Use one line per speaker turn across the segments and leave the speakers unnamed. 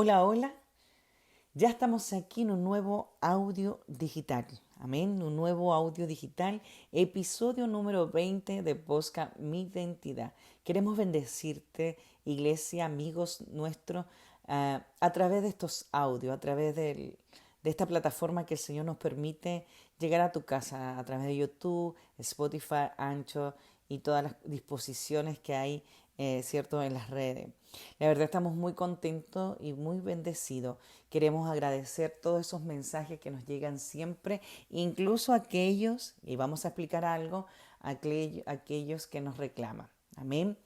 Hola, hola. Ya estamos aquí en un nuevo audio digital. Amén. Un nuevo audio digital. Episodio número 20 de Podcast Mi Identidad. Queremos bendecirte, iglesia, amigos nuestros, a través de estos audios, a través de esta plataforma que el Señor nos permite llegar a tu casa, a través de YouTube, Spotify, Ancho y todas las disposiciones que hay, ¿cierto?, en las redes. La verdad estamos muy contentos y muy bendecidos. Queremos agradecer todos esos mensajes que nos llegan siempre, incluso aquellos, y vamos a explicar algo, aquellos que nos reclaman. Amén.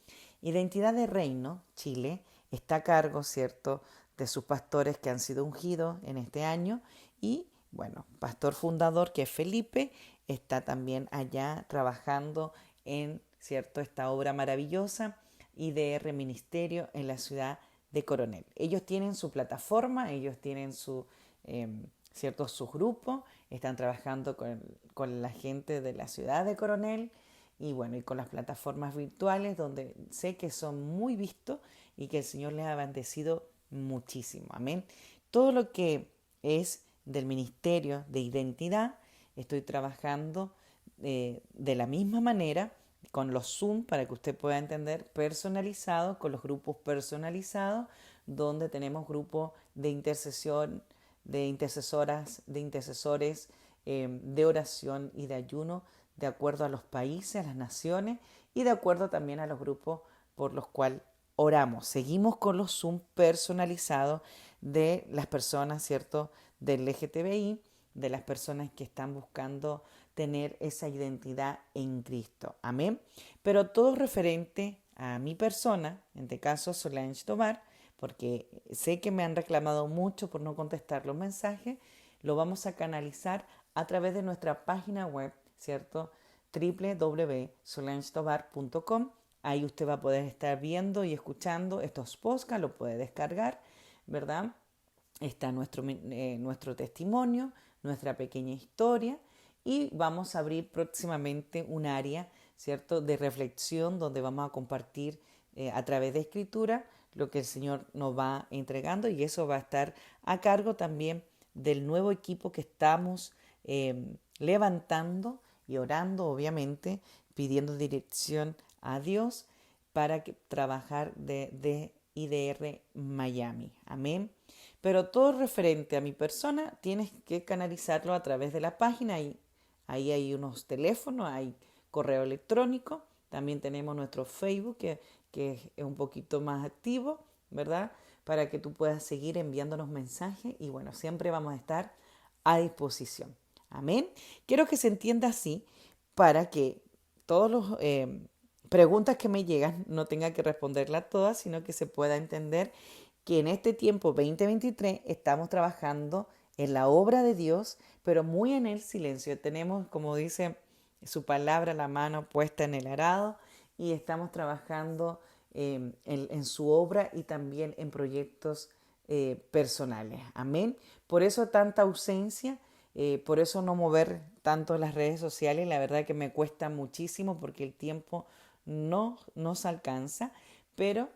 Identidad de Reino, Chile, está a cargo, ¿cierto?, de sus pastores que han sido ungidos en este año y, bueno, pastor fundador que es Felipe, está también allá trabajando en, ¿cierto?, esta obra maravillosa IDR Ministerio en la ciudad de Coronel. Ellos tienen su plataforma, ellos tienen ¿cierto?, su grupo, están trabajando con la gente de la ciudad de Coronel y bueno, y con las plataformas virtuales donde sé que son muy vistos y que el Señor les ha bendecido muchísimo. Amén. Todo lo que es del Ministerio de Identidad, estoy trabajando de la misma manera con los Zoom para que usted pueda entender, personalizados, con los grupos personalizados, donde tenemos grupos de intercesión, de intercesoras, de intercesores, de oración y de ayuno, de acuerdo a los países, a las naciones y de acuerdo también a los grupos por los cuales oramos. Seguimos con los Zoom personalizados de las personas, ¿cierto?, del LGTBI, de las personas que están buscando tener esa identidad en Cristo. Amén. Pero todo referente a mi persona, en este caso Solange Tobar, porque sé que me han reclamado mucho por no contestar los mensajes, lo vamos a canalizar a través de nuestra página web, ¿cierto? www.solangetobar.com. Ahí usted va a poder estar viendo y escuchando estos podcasts, lo puede descargar, ¿verdad? Está nuestro testimonio, nuestra pequeña historia y vamos a abrir próximamente un área, ¿cierto?, de reflexión donde vamos a compartir a través de escritura lo que el Señor nos va entregando y eso va a estar a cargo también del nuevo equipo que estamos levantando y orando, obviamente, pidiendo dirección a Dios para trabajar de IDR Miami. Amén. Pero todo referente a mi persona tienes que canalizarlo a través de la página. Ahí hay unos teléfonos, hay correo electrónico. También tenemos nuestro Facebook que es un poquito más activo, ¿verdad? Para que tú puedas seguir enviándonos mensajes y bueno, siempre vamos a estar a disposición. Amén. Quiero que se entienda así para que todas las preguntas que me llegan no tenga que responderlas todas, sino que se pueda entender que en este tiempo 2023 estamos trabajando en la obra de Dios, pero muy en el silencio. Tenemos, como dice su palabra, la mano puesta en el arado y estamos trabajando en su obra y también en proyectos personales. Amén. Por eso tanta ausencia, por eso no mover tanto las redes sociales. La verdad que me cuesta muchísimo porque el tiempo no nos alcanza, pero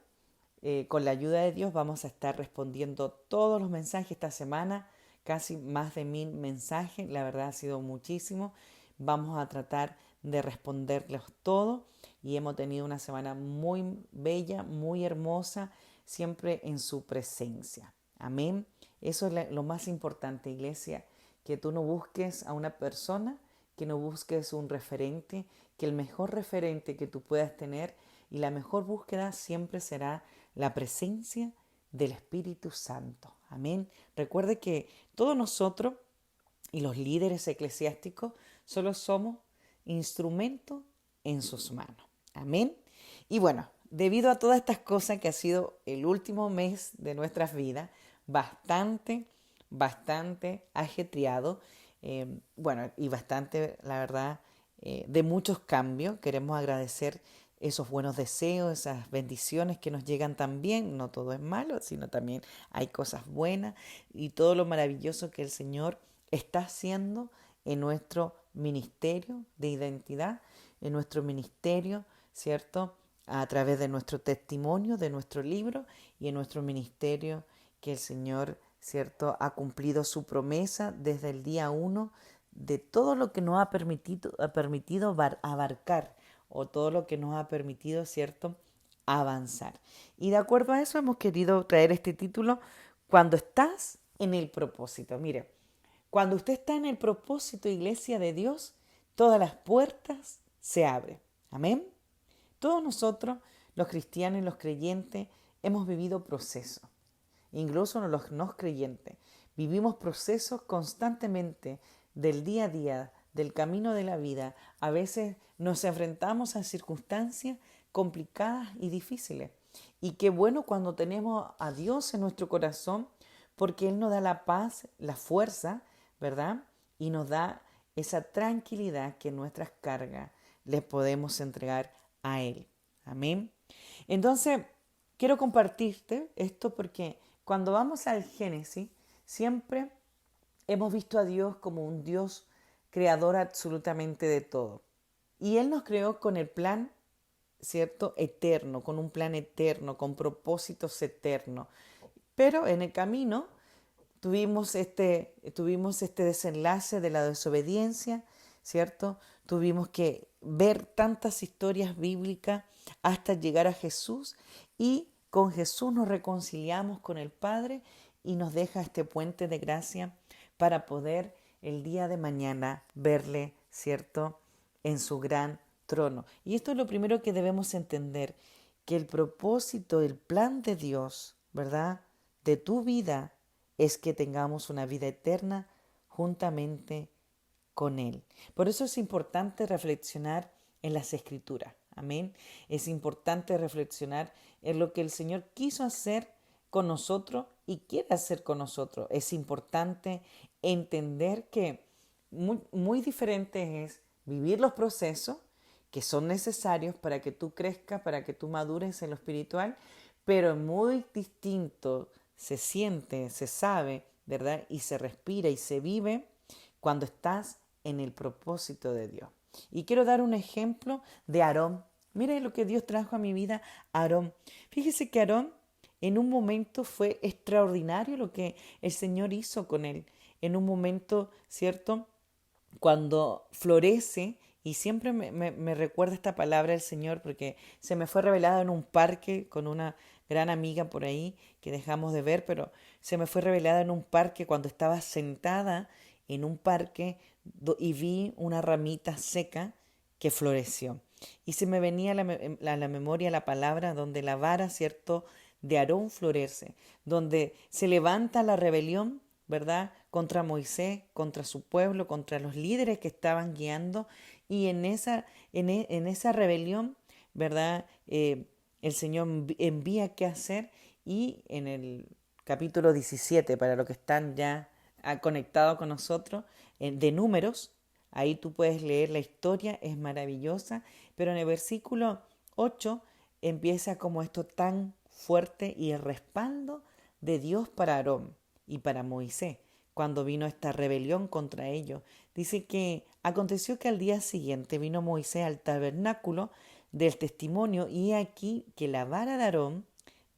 con la ayuda de Dios vamos a estar respondiendo todos los mensajes esta semana, casi más de 1000 mensajes, la verdad ha sido muchísimo. Vamos a tratar de responderlos todos y hemos tenido una semana muy bella, muy hermosa, siempre en su presencia. Amén. Eso es lo más importante, iglesia, que tú no busques a una persona, que no busques un referente, que el mejor referente que tú puedas tener y la mejor búsqueda siempre será la presencia del Espíritu Santo. Amén. Recuerde que todos nosotros y los líderes eclesiásticos solo somos instrumentos en sus manos. Amén. Y bueno, debido a todas estas cosas que ha sido el último mes de nuestras vidas, bastante ajetreado, bueno, y bastante, la verdad, de muchos cambios. Queremos agradecer esos buenos deseos, esas bendiciones que nos llegan también. No todo es malo, sino también hay cosas buenas y todo lo maravilloso que el Señor está haciendo en nuestro ministerio de identidad, en nuestro ministerio, ¿cierto?, a través de nuestro testimonio, de nuestro libro y en nuestro ministerio que el Señor, ¿cierto?, ha cumplido su promesa desde el día uno de todo lo que nos ha permitido abarcar o todo lo que nos ha permitido, ¿cierto?, avanzar. Y de acuerdo a eso hemos querido traer este título, Cuando estás en el propósito. Mire, cuando usted está en el propósito, iglesia de Dios, todas las puertas se abren. Amén. Todos nosotros, los cristianos y los creyentes, hemos vivido procesos. Incluso los no creyentes. Vivimos procesos constantemente del día a día, del camino de la vida. A veces nos enfrentamos a circunstancias complicadas y difíciles. Y qué bueno cuando tenemos a Dios en nuestro corazón, porque Él nos da la paz, la fuerza, ¿verdad? Y nos da esa tranquilidad que en nuestras cargas les podemos entregar a Él. Amén. Entonces, quiero compartirte esto porque cuando vamos al Génesis, siempre hemos visto a Dios como un Dios creador absolutamente de todo. Y Él nos creó con el plan, ¿cierto?, eterno, con un plan eterno, con propósitos eternos. Pero en el camino tuvimos este desenlace de la desobediencia, ¿cierto? Tuvimos que ver tantas historias bíblicas hasta llegar a Jesús y con Jesús nos reconciliamos con el Padre y nos deja este puente de gracia para poder el día de mañana verle, ¿cierto?, en su gran trono. Y esto es lo primero que debemos entender, que el propósito, el plan de Dios, ¿verdad?, de tu vida es que tengamos una vida eterna juntamente con Él. Por eso es importante reflexionar en las Escrituras. Amén. Es importante reflexionar en lo que el Señor quiso hacer con nosotros y quiere hacer con nosotros. Es importante entender que muy diferente es vivir los procesos que son necesarios para que tú crezcas, para que tú madures en lo espiritual, pero muy distinto se siente, se sabe, ¿verdad? Y se respira y se vive cuando estás en el propósito de Dios. Y quiero dar un ejemplo de Aarón. Mire lo que Dios trajo a mi vida, Aarón. Fíjese que Aarón en un momento fue extraordinario lo que el Señor hizo con él. En un momento, ¿cierto?, cuando florece, y siempre me recuerda esta palabra del Señor porque se me fue revelada en un parque con una gran amiga por ahí que dejamos de ver, pero se me fue revelada en un parque cuando estaba sentada en un parque y vi una ramita seca que floreció. Y se me venía a la memoria la palabra donde la vara, ¿cierto?, de Aarón florece, donde se levanta la rebelión, ¿verdad?, contra Moisés, contra su pueblo, contra los líderes que estaban guiando. Y en esa rebelión, ¿verdad?, el Señor envía qué hacer. Y en el capítulo 17, para los que están ya conectados con nosotros, de Números, ahí tú puedes leer la historia, es maravillosa. Pero en el versículo 8 empieza como esto tan fuerte y el respaldo de Dios para Aarón y para Moisés cuando vino esta rebelión contra ellos. Dice que aconteció que al día siguiente vino Moisés al tabernáculo del testimonio y aquí que la vara de Aarón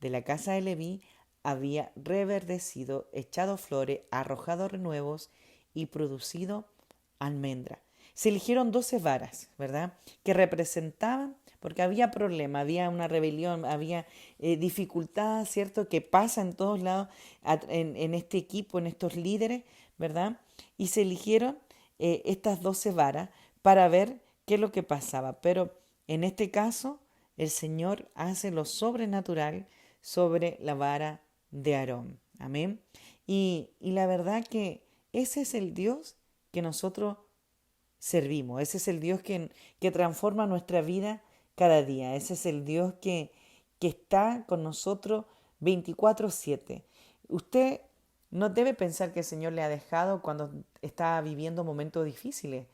de la casa de Leví había reverdecido, echado flores, arrojado renuevos y producido almendra. Se eligieron 12 varas, ¿verdad?, que representaban, porque había problema, había una rebelión, había dificultad, ¿cierto?, que pasa en todos lados en este equipo, en estos líderes, ¿verdad? Y se eligieron estas 12 varas para ver qué es lo que pasaba. Pero en este caso, el Señor hace lo sobrenatural sobre la vara de Aarón. Amén. Y la verdad que ese es el Dios que nosotros servimos. Ese es el Dios que transforma nuestra vida cada día. Ese es el Dios que está con nosotros 24/7. Usted no debe pensar que el Señor le ha dejado cuando está viviendo momentos difíciles.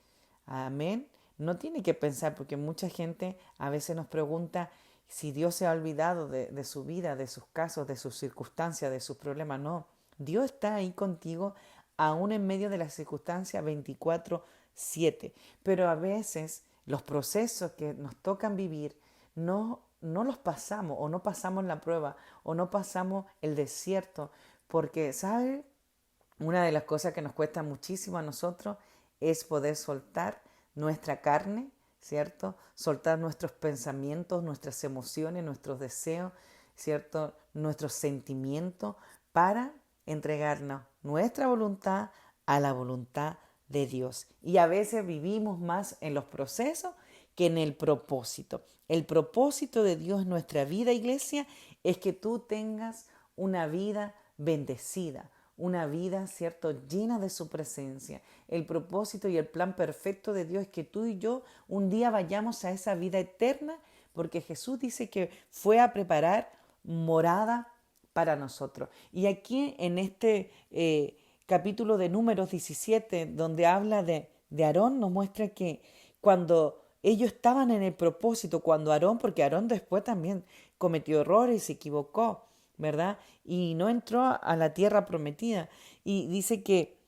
Amén. No tiene que pensar, porque mucha gente a veces nos pregunta si Dios se ha olvidado de su vida, de sus casos, de sus circunstancias, de sus problemas. No, Dios está ahí contigo aún en medio de las circunstancias 24/7. Pero a veces los procesos que nos tocan vivir no los pasamos, o no pasamos la prueba, o no pasamos el desierto, Porque, ¿sabe? Una de las cosas que nos cuesta muchísimo a nosotros es poder soltar nuestra carne, ¿cierto? Soltar nuestros pensamientos, nuestras emociones, nuestros deseos, ¿cierto? Nuestros sentimientos para entregarnos nuestra voluntad a la voluntad de Dios. Y a veces vivimos más en los procesos que en el propósito. El propósito de Dios en nuestra vida, iglesia, es que tú tengas una vida bendecida, una vida, ¿cierto?, llena de su presencia. El propósito y el plan perfecto de Dios es que tú y yo un día vayamos a esa vida eterna, porque Jesús dice que fue a preparar morada para nosotros. Y aquí en este capítulo de Números 17, donde habla de Aarón, nos muestra que cuando ellos estaban en el propósito, cuando Aarón, porque Aarón después también cometió errores y se equivocó, ¿verdad? Y no entró a la tierra prometida. Y dice que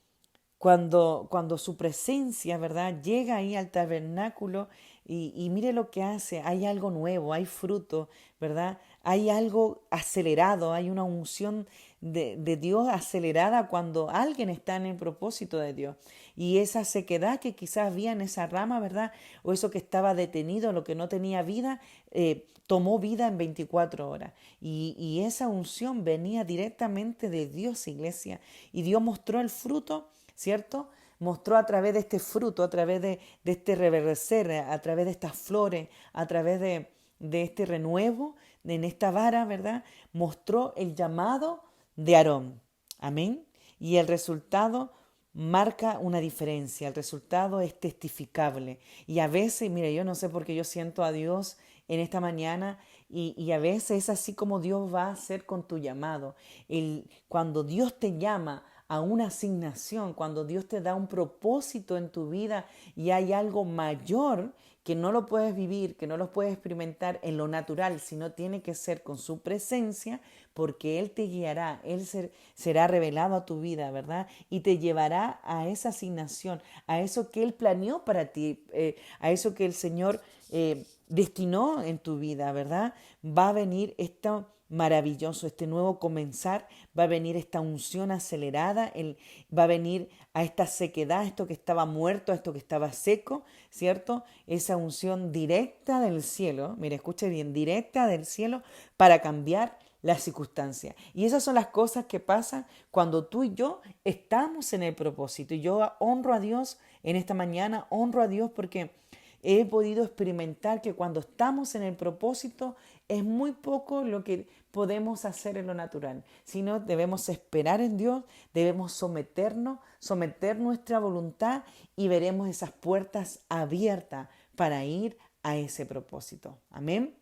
cuando su presencia, ¿verdad?, llega ahí al tabernáculo y mire lo que hace, hay algo nuevo, hay fruto, ¿verdad? Hay algo acelerado, hay una unción de Dios acelerada cuando alguien está en el propósito de Dios. Y esa sequedad que quizás había en esa rama, ¿verdad? O eso que estaba detenido, lo que no tenía vida, tomó vida en 24 horas. Y esa unción venía directamente de Dios, iglesia. Y Dios mostró el fruto, ¿cierto? Mostró a través de este fruto, a través de este reverdecer, a través de estas flores, a través de este renuevo, en esta vara, ¿verdad? Mostró el llamado de Aarón. Amén. Y el resultado marca una diferencia, el resultado es testificable. Y a veces, mire, yo no sé por qué yo siento a Dios en esta mañana y a veces es así como Dios va a hacer con tu llamado. Cuando Dios te llama a una asignación, cuando Dios te da un propósito en tu vida y hay algo mayor que no lo puedes vivir, que no lo puedes experimentar en lo natural, sino tiene que ser con su presencia, porque Él te guiará, será revelado a tu vida, ¿verdad? Y te llevará a esa asignación, a eso que Él planeó para ti, a eso que el Señor destinó en tu vida, ¿verdad? Va a venir esto maravilloso, este nuevo comenzar, va a venir esta unción acelerada, va a venir a esta sequedad, esto que estaba muerto, esto que estaba seco, ¿cierto? Esa unción directa del cielo, mire, escuche bien, directa del cielo para cambiar las circunstancias. Y esas son las cosas que pasan cuando tú y yo estamos en el propósito. Y yo honro a Dios en esta mañana, honro a Dios porque he podido experimentar que cuando estamos en el propósito es muy poco lo que podemos hacer en lo natural, sino debemos esperar en Dios, debemos someternos, someter nuestra voluntad y veremos esas puertas abiertas para ir a ese propósito. Amén.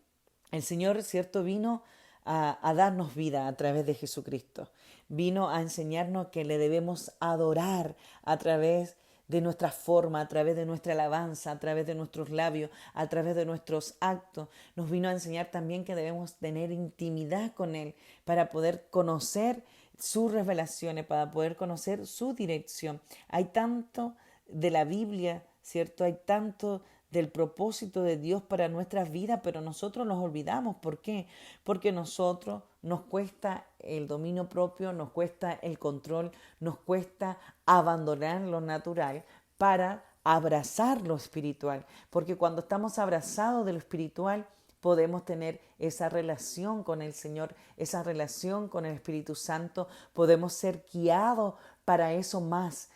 El Señor, cierto, vino a darnos vida a través de Jesucristo. Vino a enseñarnos que le debemos adorar a través de nuestra forma, a través de nuestra alabanza, a través de nuestros labios, a través de nuestros actos. Nos vino a enseñar también que debemos tener intimidad con Él para poder conocer sus revelaciones, para poder conocer su dirección. Hay tanto de la Biblia, ¿cierto? Hay tanto del propósito de Dios para nuestras vidas, pero nosotros nos olvidamos. ¿Por qué? Porque nosotros nos cuesta el dominio propio, nos cuesta el control, nos cuesta abandonar lo natural para abrazar lo espiritual. Porque cuando estamos abrazados de lo espiritual, podemos tener esa relación con el Señor, esa relación con el Espíritu Santo, podemos ser guiados para eso más.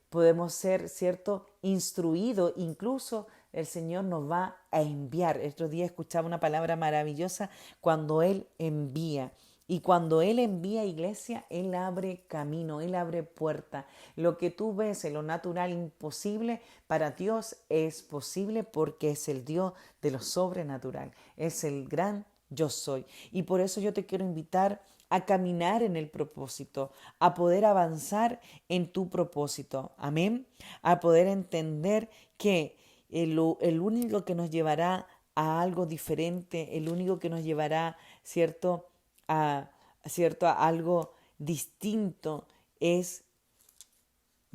Podemos ser, ¿cierto?, instruidos, incluso el Señor nos va a enviar. El otro día escuchaba una palabra maravillosa, cuando Él envía. Y cuando Él envía, iglesia, Él abre camino, Él abre puerta. Lo que tú ves en lo natural imposible, para Dios es posible porque es el Dios de lo sobrenatural. Es el gran yo soy. Y por eso yo te quiero invitar a caminar en el propósito, a poder avanzar en tu propósito. Amén. A poder entender que el único que nos llevará a algo diferente, el único que nos llevará, ¿cierto?, a algo distinto es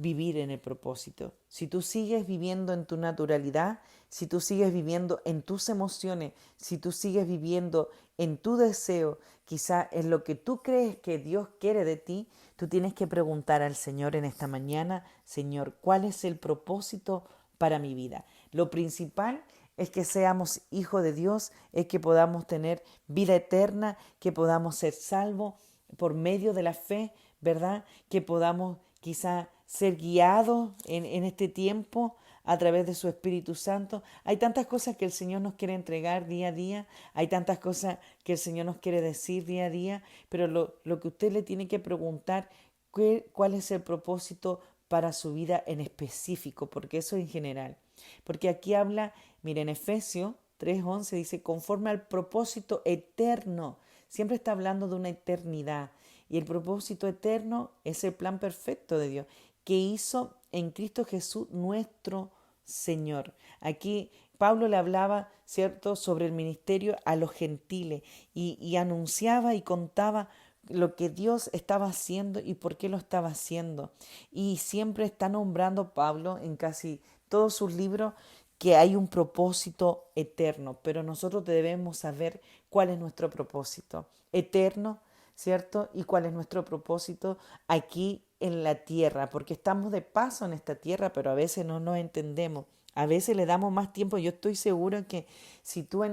vivir en el propósito. Si tú sigues viviendo en tu naturalidad, si tú sigues viviendo en tus emociones, si tú sigues viviendo en tu deseo, quizá en lo que tú crees que Dios quiere de ti, tú tienes que preguntar al Señor en esta mañana: Señor, ¿cuál es el propósito para mi vida? Lo principal es que seamos hijos de Dios, es que podamos tener vida eterna, que podamos ser salvos por medio de la fe, ¿verdad? Que podamos quizá ser guiados en este tiempo a través de su Espíritu Santo. Hay tantas cosas que el Señor nos quiere entregar día a día, hay tantas cosas que el Señor nos quiere decir día a día, pero lo que usted le tiene que preguntar, ¿cuál es el propósito para su vida en específico? Porque eso en general. Porque aquí habla, miren, Efesios 3:11 dice, conforme al propósito eterno. Siempre está hablando de una eternidad. Y el propósito eterno es el plan perfecto de Dios, que hizo en Cristo Jesús nuestro Señor. Aquí Pablo le hablaba, ¿cierto?, sobre el ministerio a los gentiles y anunciaba y contaba lo que Dios estaba haciendo y por qué lo estaba haciendo. Y siempre está nombrando Pablo en casi todos sus libros que hay un propósito eterno, pero nosotros debemos saber cuál es nuestro propósito eterno, ¿cierto? Y cuál es nuestro propósito aquí en la tierra, porque estamos de paso en esta tierra, pero a veces no nos entendemos, a veces le damos más tiempo. Yo estoy segura que si tú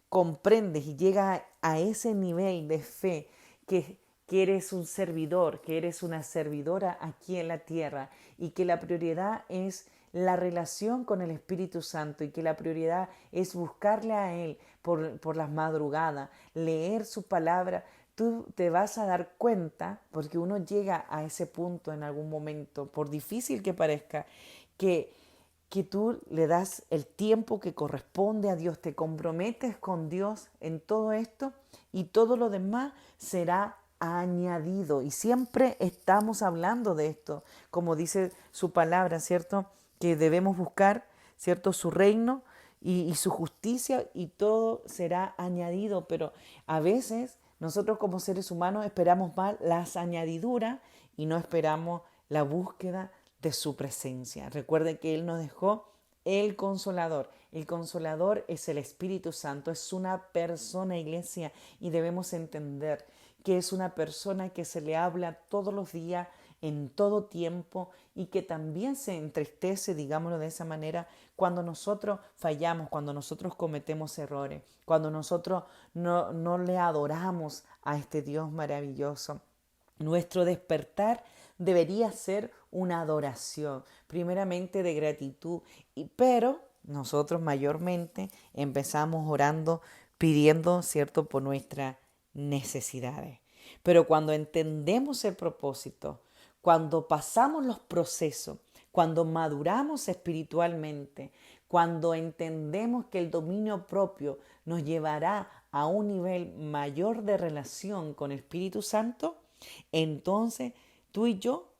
comprendes y llegas a ese nivel de fe, que eres un servidor, que eres una servidora aquí en la tierra y que la prioridad es la relación con el Espíritu Santo y que la prioridad es buscarle a Él por las madrugadas, leer su palabra, tú te vas a dar cuenta, porque uno llega a ese punto en algún momento, por difícil que parezca, que, que tú le das el tiempo que corresponde a Dios, te comprometes con Dios en todo esto y todo lo demás será añadido. Y siempre estamos hablando de esto, como dice su palabra, ¿cierto? Que debemos buscar, ¿cierto?, su reino y su justicia y todo será añadido. Pero a veces nosotros como seres humanos esperamos más las añadiduras y no esperamos la búsqueda de su presencia. Recuerden que Él nos dejó el Consolador. El Consolador es el Espíritu Santo, es una persona, iglesia, y debemos entender que es una persona que se le habla todos los días, en todo tiempo, y que también se entristece, digámoslo de esa manera, cuando nosotros fallamos, cuando nosotros cometemos errores, cuando nosotros no le adoramos a este Dios maravilloso. Nuestro despertar debería ser una adoración, primeramente de gratitud, pero nosotros mayormente empezamos orando, pidiendo, ¿cierto?, por nuestras necesidades. Pero cuando entendemos el propósito, cuando pasamos los procesos, cuando maduramos espiritualmente, cuando entendemos que el dominio propio nos llevará a un nivel mayor de relación con el Espíritu Santo, entonces tú y yo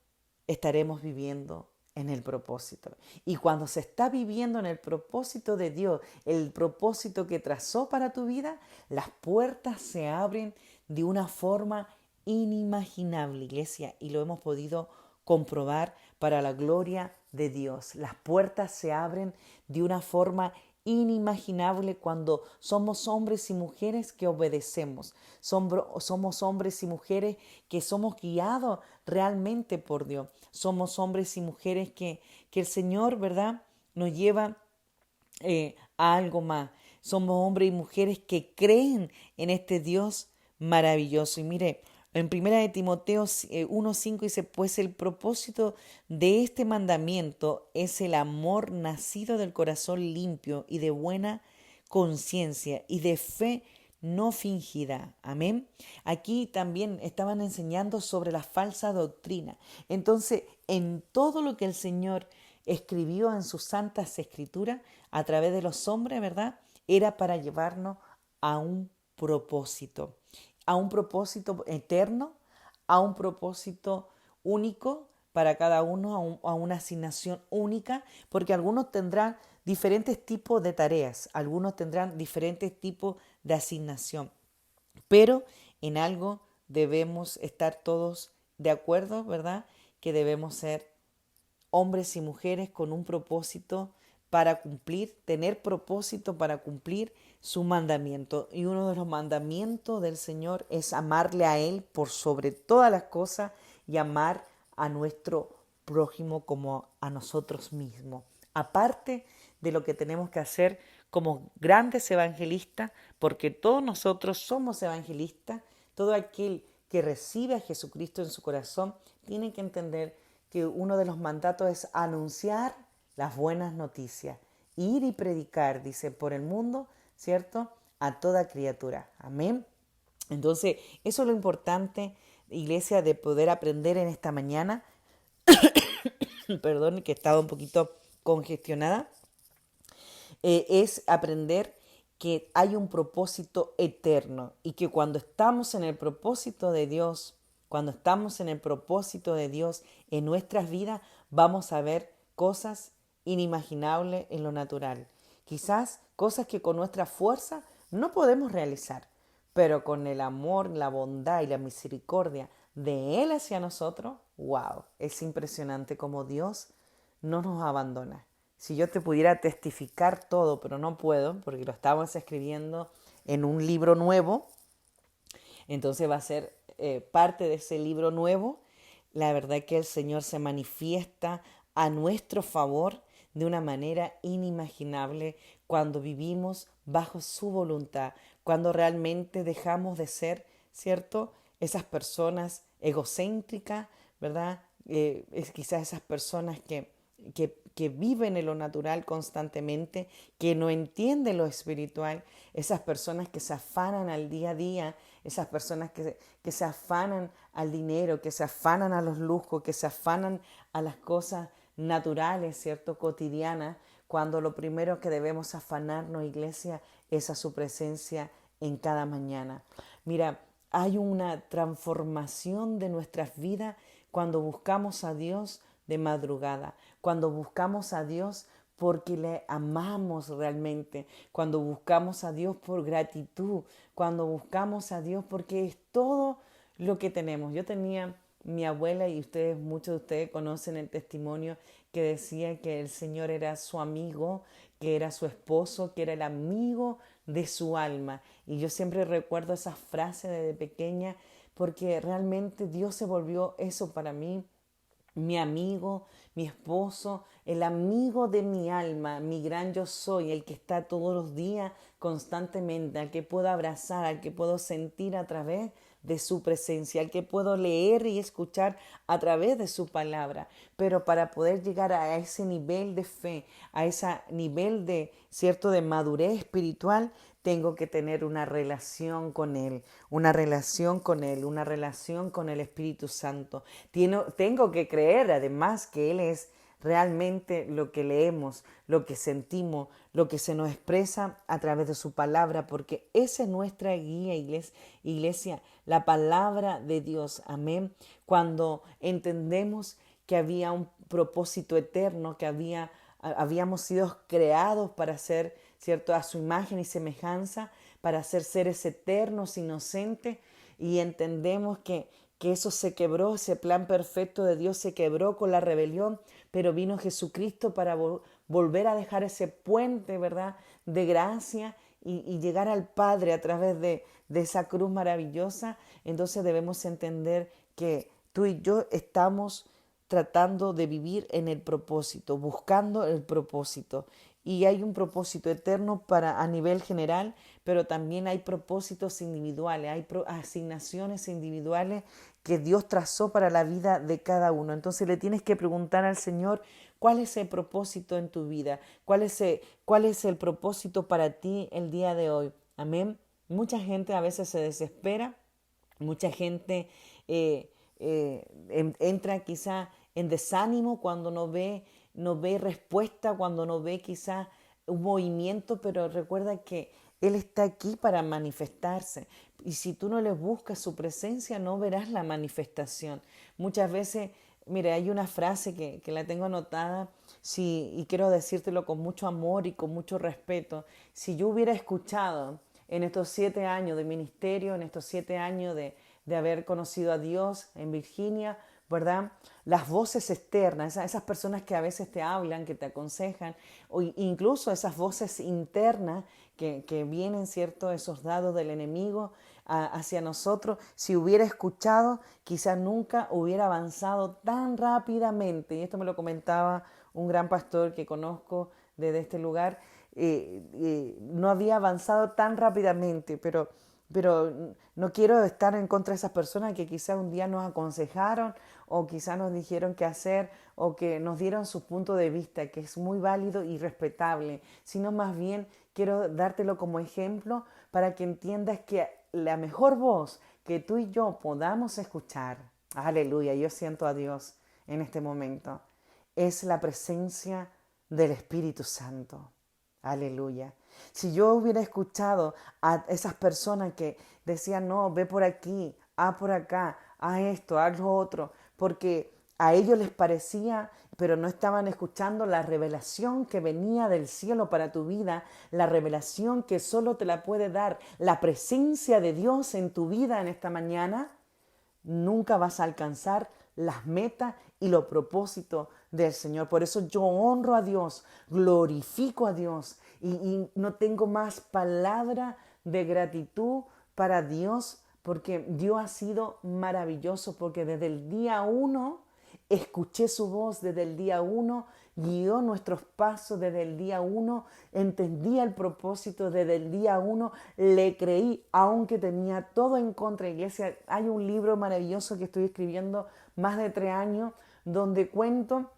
estaremos viviendo en el propósito. Y cuando se está viviendo en el propósito de Dios, el propósito que trazó para tu vida, las puertas se abren de una forma inimaginable, iglesia, y lo hemos podido comprobar para la gloria de Dios. Las puertas se abren de una forma inimaginable cuando somos hombres y mujeres que obedecemos. Somos hombres y mujeres que somos guiados realmente por Dios. Somos hombres y mujeres que el Señor, ¿verdad?, nos lleva a algo más. Somos hombres y mujeres que creen en este Dios maravilloso. Y mire, en 1 Timoteo 1:5 dice, pues el propósito de este mandamiento es el amor nacido del corazón limpio y de buena conciencia y de fe no fingida. Amén. Aquí también estaban enseñando sobre la falsa doctrina. Entonces, en todo lo que el Señor escribió en sus santas escrituras a través de los hombres, ¿verdad?, era para llevarnos a un propósito eterno, a un propósito único para cada uno, a una asignación única, porque algunos tendrán diferentes tipos de tareas, algunos tendrán diferentes tipos de asignación, pero en algo debemos estar todos de acuerdo, ¿verdad?, que debemos ser hombres y mujeres con un propósito para cumplir, tener propósito para cumplir su mandamiento. Y uno de los mandamientos del Señor es amarle a Él por sobre todas las cosas y amar a nuestro prójimo como a nosotros mismos. Aparte de lo que tenemos que hacer como grandes evangelistas, porque todos nosotros somos evangelistas, todo aquel que recibe a Jesucristo en su corazón tiene que entender que uno de los mandatos es anunciar las buenas noticias, ir y predicar, dice, por el mundo, ¿cierto? A toda criatura. Amén. Entonces, eso es lo importante, iglesia, de poder aprender en esta mañana. Perdón, que he estado un poquito congestionada. Es aprender que hay un propósito eterno y que cuando estamos en el propósito de Dios, cuando estamos en el propósito de Dios en nuestras vidas, vamos a ver cosas inimaginables en lo natural. Quizás cosas que con nuestra fuerza no podemos realizar, pero con el amor, la bondad y la misericordia de Él hacia nosotros, wow, es impresionante cómo Dios no nos abandona. Si yo te pudiera testificar todo, pero no puedo, porque lo estamos escribiendo en un libro nuevo, entonces va a ser parte de ese libro nuevo. La verdad que el Señor se manifiesta a nuestro favor de una manera inimaginable cuando vivimos bajo su voluntad, cuando realmente dejamos de ser, ¿cierto? Esas personas egocéntricas, ¿verdad? Es quizás esas personas que viven en lo natural constantemente, que no entienden lo espiritual, esas personas que se afanan al día a día, esas personas que se afanan al dinero, que se afanan a los lujos, que se afanan a las cosas naturales, ¿cierto? Cotidianas, cuando lo primero que debemos afanarnos, iglesia, es a su presencia en cada mañana. Mira, hay una transformación de nuestras vidas cuando buscamos a Dios de madrugada, cuando buscamos a Dios porque le amamos realmente, cuando buscamos a Dios por gratitud, cuando buscamos a Dios porque es todo lo que tenemos. Yo tenía mi abuela y ustedes, muchos de ustedes conocen el testimonio que decía que el Señor era su amigo, que era su esposo, que era el amigo de su alma. Y yo siempre recuerdo esa frase desde pequeña porque realmente Dios se volvió eso para mí, mi amigo, mi esposo, el amigo de mi alma, mi gran yo soy, el que está todos los días constantemente, al que puedo abrazar, al que puedo sentir a través de su presencia, al que puedo leer y escuchar a través de su palabra. Pero para poder llegar a ese nivel de fe, a ese nivel de, cierto, de madurez espiritual, tengo que tener una relación con Él, una relación con Él, una relación con el Espíritu Santo. Tengo que creer además que Él es realmente lo que leemos, lo que sentimos, lo que se nos expresa a través de su palabra, porque esa es nuestra guía, iglesia, la palabra de Dios. Amén. Cuando entendemos que había un propósito eterno, que habíamos sido creados para ser, ¿cierto?, a su imagen y semejanza, para ser seres eternos, inocentes, y entendemos que eso se quebró, ese plan perfecto de Dios se quebró con la rebelión, pero vino Jesucristo para volver a dejar ese puente, ¿verdad?, de gracia y llegar al Padre a través de esa cruz maravillosa. Entonces debemos entender que tú y yo estamos tratando de vivir en el propósito, buscando el propósito. Y hay un propósito eterno para a nivel general, pero también hay propósitos individuales, hay asignaciones individuales que Dios trazó para la vida de cada uno. Entonces le tienes que preguntar al Señor, ¿cuál es el propósito en tu vida? ¿Cuál es el propósito para ti el día de hoy? Amén. Mucha gente a veces se desespera, mucha gente entra quizá en desánimo cuando no ve respuesta, cuando no ve quizá un movimiento, pero recuerda que Él está aquí para manifestarse. Y si tú no le buscas su presencia, no verás la manifestación. Muchas veces, mire, hay una frase que la tengo anotada y quiero decírtelo con mucho amor y con mucho respeto. Si yo hubiera escuchado en estos 7 años de ministerio, en estos 7 años de haber conocido a Dios en Virginia, ¿verdad? Las voces externas, esas personas que a veces te hablan, que te aconsejan, o incluso esas voces internas que vienen, ¿cierto? Esos dados del enemigo hacia nosotros. Si hubiera escuchado, quizás nunca hubiera avanzado tan rápidamente. Y esto me lo comentaba un gran pastor que conozco desde este lugar. No había avanzado tan rápidamente, pero no quiero estar en contra de esas personas que quizás un día nos aconsejaron o quizás nos dijeron qué hacer o que nos dieron su punto de vista, que es muy válido y respetable, sino más bien quiero dártelo como ejemplo para que entiendas que la mejor voz que tú y yo podamos escuchar, aleluya, yo siento a Dios en este momento, es la presencia del Espíritu Santo. Aleluya. Si yo hubiera escuchado a esas personas que decían, no, ve por aquí, haz por acá, haz esto, haz lo otro, porque a ellos les parecía, pero no estaban escuchando la revelación que venía del cielo para tu vida, la revelación que solo te la puede dar la presencia de Dios en tu vida en esta mañana, nunca vas a alcanzar las metas y los propósitos del Señor. Por eso yo honro a Dios, glorifico a Dios y no tengo más palabra de gratitud para Dios porque Dios ha sido maravilloso, porque desde el día uno escuché su voz, desde el día uno guió nuestros pasos, desde el día uno entendía el propósito, desde el día uno le creí, aunque tenía todo en contra. Iglesia, hay un libro maravilloso que estoy escribiendo más de 3 años, donde cuento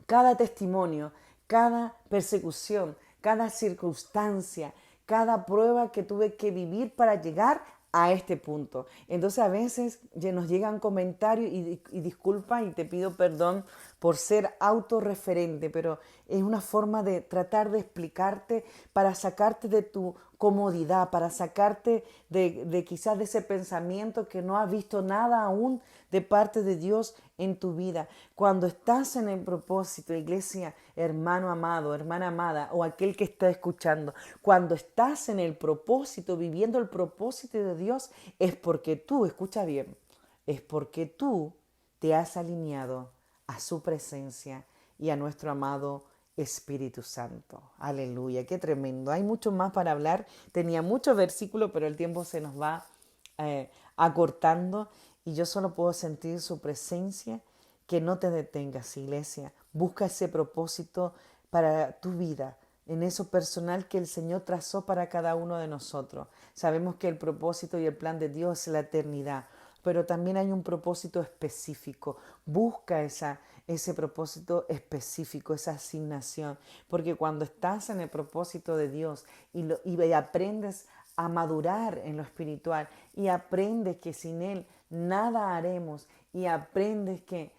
cada testimonio, cada persecución, cada circunstancia, cada prueba que tuve que vivir para llegar a este punto. Entonces a veces nos llegan comentarios y disculpa y te pido perdón por ser autorreferente, pero es una forma de tratar de explicarte para sacarte de tu comodidad, para sacarte de quizás de ese pensamiento que no has visto nada aún de parte de Dios en tu vida. Cuando estás en el propósito, iglesia, hermano amado, hermana amada, o aquel que está escuchando, cuando estás en el propósito, viviendo el propósito de Dios, es porque tú, escucha bien, es porque tú te has alineado a su presencia y a nuestro amado Espíritu Santo. Aleluya, qué tremendo. Hay mucho más para hablar. Tenía muchos versículos, pero el tiempo se nos va acortando y yo solo puedo sentir su presencia. Que no te detengas, iglesia. Busca ese propósito para tu vida, en eso personal que el Señor trazó para cada uno de nosotros. Sabemos que el propósito y el plan de Dios es la eternidad, pero también hay un propósito específico. Busca ese propósito específico, esa asignación, porque cuando estás en el propósito de Dios y aprendes a madurar en lo espiritual y aprendes que sin Él nada haremos y aprendes que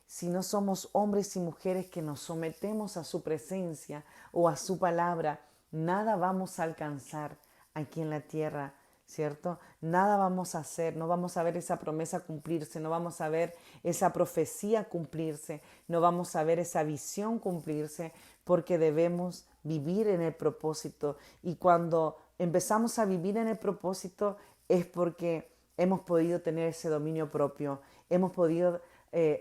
si no somos hombres y mujeres que nos sometemos a su presencia o a su palabra, nada vamos a alcanzar aquí en la tierra, ¿cierto? Nada vamos a hacer, no vamos a ver esa promesa cumplirse, no vamos a ver esa profecía cumplirse, no vamos a ver esa visión cumplirse, porque debemos vivir en el propósito. Y cuando empezamos a vivir en el propósito es porque hemos podido tener ese dominio propio, hemos podido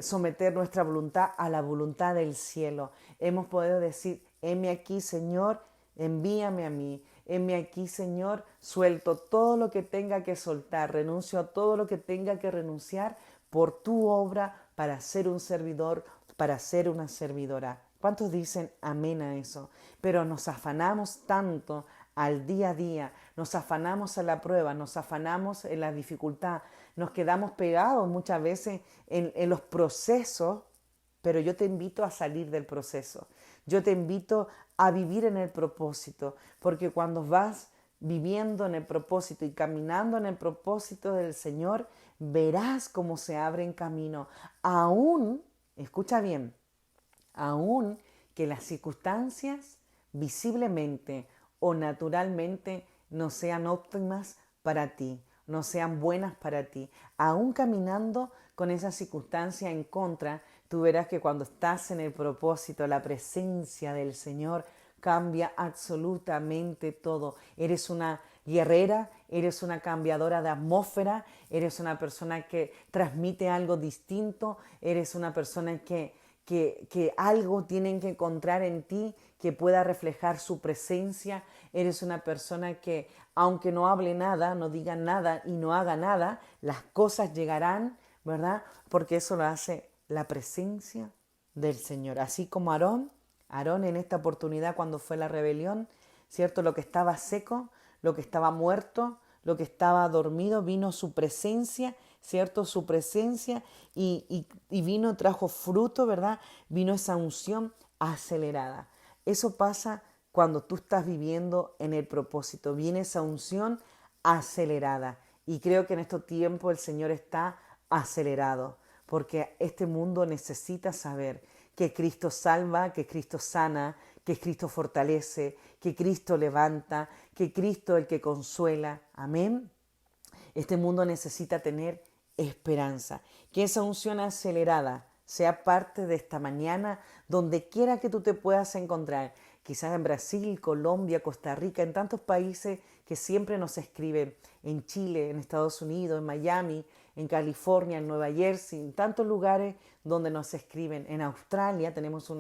someter nuestra voluntad a la voluntad del cielo. Hemos podido decir, heme aquí, Señor, envíame a mí. Heme aquí, Señor, suelto todo lo que tenga que soltar, renuncio a todo lo que tenga que renunciar por tu obra para ser un servidor, para ser una servidora. ¿Cuántos dicen amén a eso? Pero nos afanamos tanto al día a día, nos afanamos a la prueba, nos afanamos en la dificultad, nos quedamos pegados muchas veces en los procesos, pero yo te invito a salir del proceso. Yo te invito a vivir en el propósito, porque cuando vas viviendo en el propósito y caminando en el propósito del Señor, verás cómo se abren camino. Aún, escucha bien, aún que las circunstancias visiblemente o naturalmente no sean óptimas para ti, no sean buenas para ti. Aún caminando con esa circunstancia en contra, tú verás que cuando estás en el propósito, la presencia del Señor cambia absolutamente todo. Eres una guerrera, eres una cambiadora de atmósfera, eres una persona que transmite algo distinto, eres una persona que algo tienen que encontrar en ti que pueda reflejar su presencia. Eres una persona que, aunque no hable nada, no diga nada y no haga nada, las cosas llegarán, ¿verdad? Porque eso lo hace la presencia del Señor. Así como Aarón en esta oportunidad cuando fue la rebelión, ¿cierto? Lo que estaba seco, lo que estaba muerto, lo que estaba dormido, vino su presencia, ¿cierto? Su presencia y vino, trajo fruto, ¿verdad? Vino esa unción acelerada. Eso pasa cuando tú estás viviendo en el propósito. Viene esa unción acelerada. Y creo que en estos tiempos el Señor está acelerado, porque este mundo necesita saber que Cristo salva, que Cristo sana, que Cristo fortalece, que Cristo levanta, que Cristo es el que consuela. Amén. Este mundo necesita tener esperanza. Que esa unción acelerada sea parte de esta mañana, donde quiera que tú te puedas encontrar. Quizás en Brasil, Colombia, Costa Rica, en tantos países que siempre nos escriben, en Chile, en Estados Unidos, en Miami, en California, en Nueva Jersey, en tantos lugares donde nos escriben. En Australia, tenemos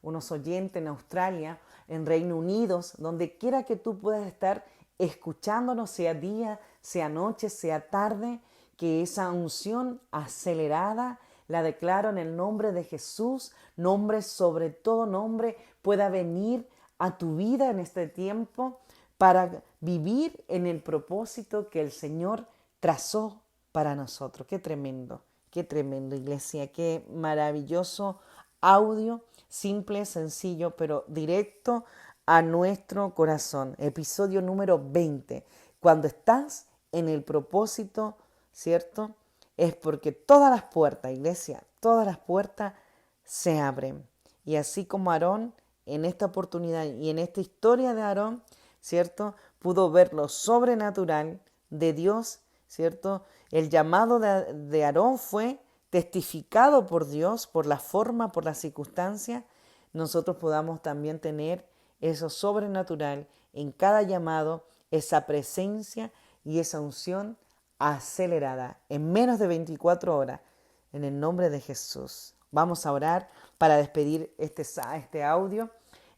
unos oyentes en Australia, en Reino Unido, donde quiera que tú puedas estar escuchándonos, sea día, sea noche, sea tarde, que esa unción acelerada la declaro en el nombre de Jesús, nombre sobre todo nombre, pueda venir a tu vida en este tiempo para vivir en el propósito que el Señor trazó para nosotros. Qué tremendo, iglesia, qué maravilloso audio, simple, sencillo, pero directo a nuestro corazón. Episodio número 20. Cuando estás en el propósito, ¿cierto? Es porque todas las puertas, iglesia, todas las puertas se abren. Y así como Aarón, en esta oportunidad y en esta historia de Aarón, ¿cierto? Pudo ver lo sobrenatural de Dios, ¿cierto? El llamado de Aarón fue testificado por Dios, por la forma, por la circunstancia. Nosotros podamos también tener eso sobrenatural en cada llamado, esa presencia y esa unción acelerada en menos de 24 horas, en el nombre de Jesús. Vamos a orar para despedir este audio.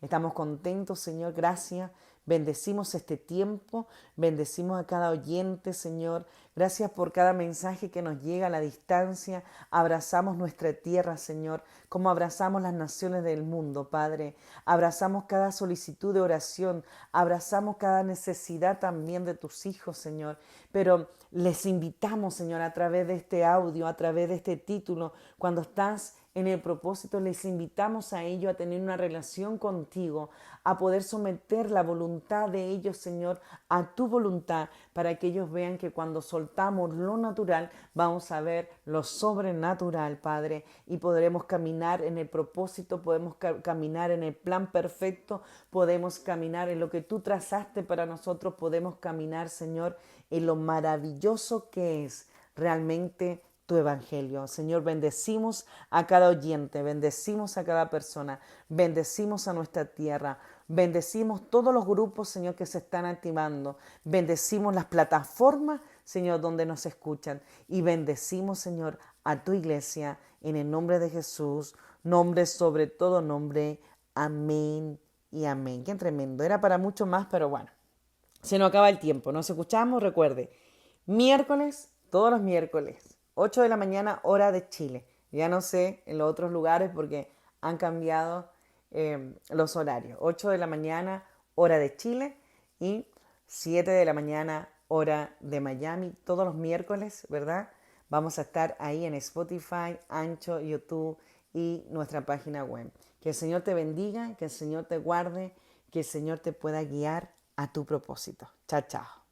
Estamos contentos, Señor, gracias. Bendecimos este tiempo, bendecimos a cada oyente, Señor. Gracias por cada mensaje que nos llega a la distancia. Abrazamos nuestra tierra, Señor, como abrazamos las naciones del mundo, Padre. Abrazamos cada solicitud de oración, abrazamos cada necesidad también de tus hijos, Señor. Pero les invitamos, Señor, a través de este audio, a través de este título, cuando estás en el propósito, les invitamos a ellos a tener una relación contigo, a poder someter la voluntad de ellos, Señor, a tu voluntad, para que ellos vean que cuando soltamos lo natural, vamos a ver lo sobrenatural, Padre, y podremos caminar en el propósito, podemos caminar en el plan perfecto, podemos caminar en lo que tú trazaste para nosotros, podemos caminar, Señor, en lo maravilloso que es realmente tu evangelio. Señor, bendecimos a cada oyente, bendecimos a cada persona, bendecimos a nuestra tierra, bendecimos todos los grupos, Señor, que se están activando, bendecimos las plataformas, Señor, donde nos escuchan y bendecimos, Señor, a tu iglesia en el nombre de Jesús, nombre sobre todo nombre. Amén y amén. Qué tremendo. Era para mucho más, pero bueno, se nos acaba el tiempo. Nos escuchamos, recuerde, miércoles, todos los miércoles, 8 de la mañana, hora de Chile. Ya no sé en los otros lugares porque han cambiado los horarios. 8 de la mañana, hora de Chile y 7 de la mañana, hora de Miami. Todos los miércoles, ¿verdad? Vamos a estar ahí en Spotify, Ancho, YouTube y nuestra página web. Que el Señor te bendiga, que el Señor te guarde, que el Señor te pueda guiar a tu propósito. Chao, chao.